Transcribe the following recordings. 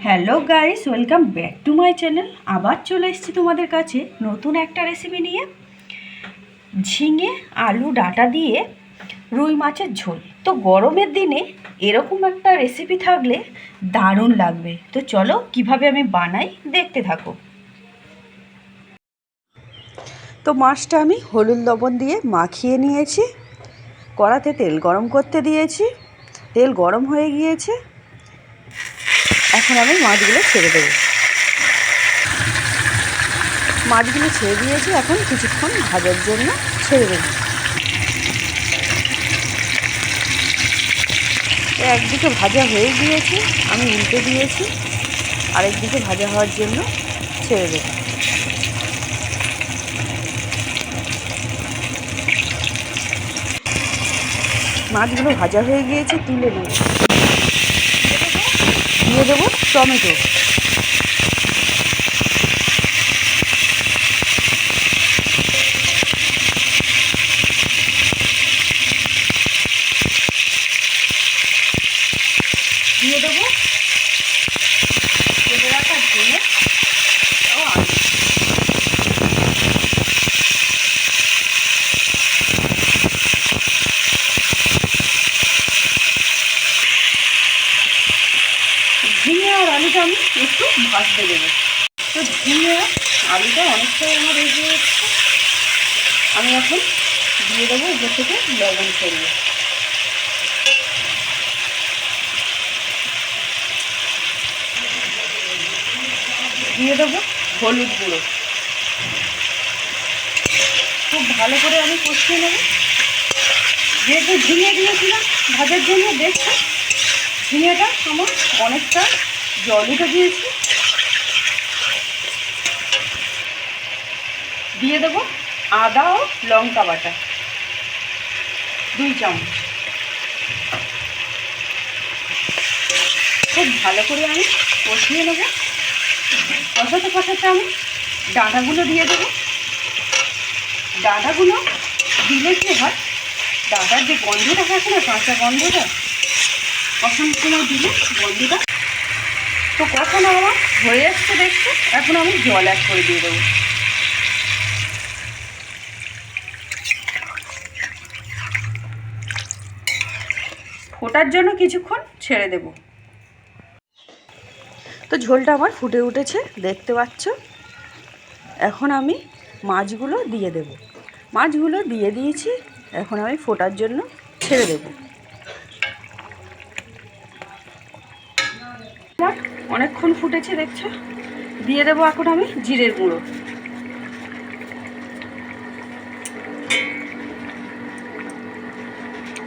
Hello guys, welcome back to my channel. আবার চলে এসেছি তোমাদের কাছে নতুন একটা রেসিপি নিয়ে। ঝিঙে আলু ডাঁটা দিয়ে রুই মাছের ঝোল। তো গরমের দিনে এরকম একটা রেসিপি থাকলে দারুণ লাগবে। তো চলো কিভাবে আমি বানাই দেখতে থাকো। তো মাছটা আমি হলুদ লবণ দিয়ে মাখিয়ে নিয়েছি। কড়াতে তেল গরম করতে দিয়েছি। তেল গরম হয়ে গিয়েছে। এখন আমি মাছগুলো ছেড়ে দেবো। মাছগুলো ছেড়ে দিয়েছি, এখন কিছুক্ষণ ভাজার জন্য ছেড়ে দেব। একদিকে ভাজা হয়ে গিয়েছে, আমি উল্টে দিয়েছি, আরেকদিকে ভাজা হওয়ার জন্য ছেড়ে দেব। মাছগুলো ভাজা হয়ে গিয়েছে, তুলে নেব। দিয়ে দেবো টমেটো। দিয়ে দেবো কেটে রাখা ঝিঙে ও আলু। ঝিঙে আর আলুটা আমি একটু ভাজতে দেবো। তো ঝিঙে আলুটা অনেকটাই আমার এগিয়ে যাচ্ছে। আমি এখন দিয়ে দেবো উপর থেকে লবণ ছড়িয়ে। দিয়ে দেবো হলুদ গুঁড়ো। খুব ভালো করে আমি কষিয়ে নেব। যেহেতু ঝিঙে দিয়েছিলাম ভাজার জন্য, দেখছি ঝিঙেটা আমার অনেকটা জল উঠে দিয়েছি। দিয়ে দেবো আদা ও লঙ্কা বাটা 2 চামচ। খুব ভালো করে আমি কষিয়ে নেব। কষাতে কষাতে আমি ডাঁটাগুলো দিয়ে দেবো। ডাঁটাগুলো দিলে কী হয়, ডাঁটার যে গন্ধটা থাকে না, কাঁচা গন্ধটা, কষানোর সময় দিলে গন্ধটা। তো কষানো আমার হয়ে আসছে দেখতে। এখন আমি জল অ্যাড করে দিয়ে দেবো। ফোটার জন্য কিছুক্ষণ ছেড়ে দেব। তো ঝোলটা আমার ফুটে উঠেছে, দেখতে পাচ্ছ। এখন আমি মাছগুলো দিয়ে দেব। মাছগুলো দিয়ে দিয়েছি, এখন আমি ফোটার জন্য ছেড়ে দেব। আমার অনেকক্ষণ ফুটেছে দেখছো। দিয়ে দেবো এখন আমি জিরের গুঁড়ো।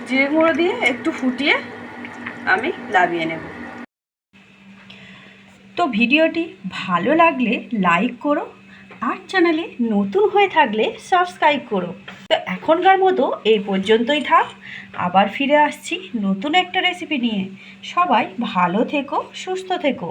জিরে গুঁড়ো দিয়ে একটু ফুটিয়ে আমি নামিয়ে নেব। তো ভিডিওটি ভালো লাগলে লাইক করো, আর চ্যানেলে নতুন হয়ে থাকলে সাবস্ক্রাইব করো। তো এখনকার মতো এই পর্যন্তই থাক। আবার ফিরে আসছি নতুন একটা রেসিপি নিয়ে। সবাই ভালো থেকো, সুস্থ থেকো।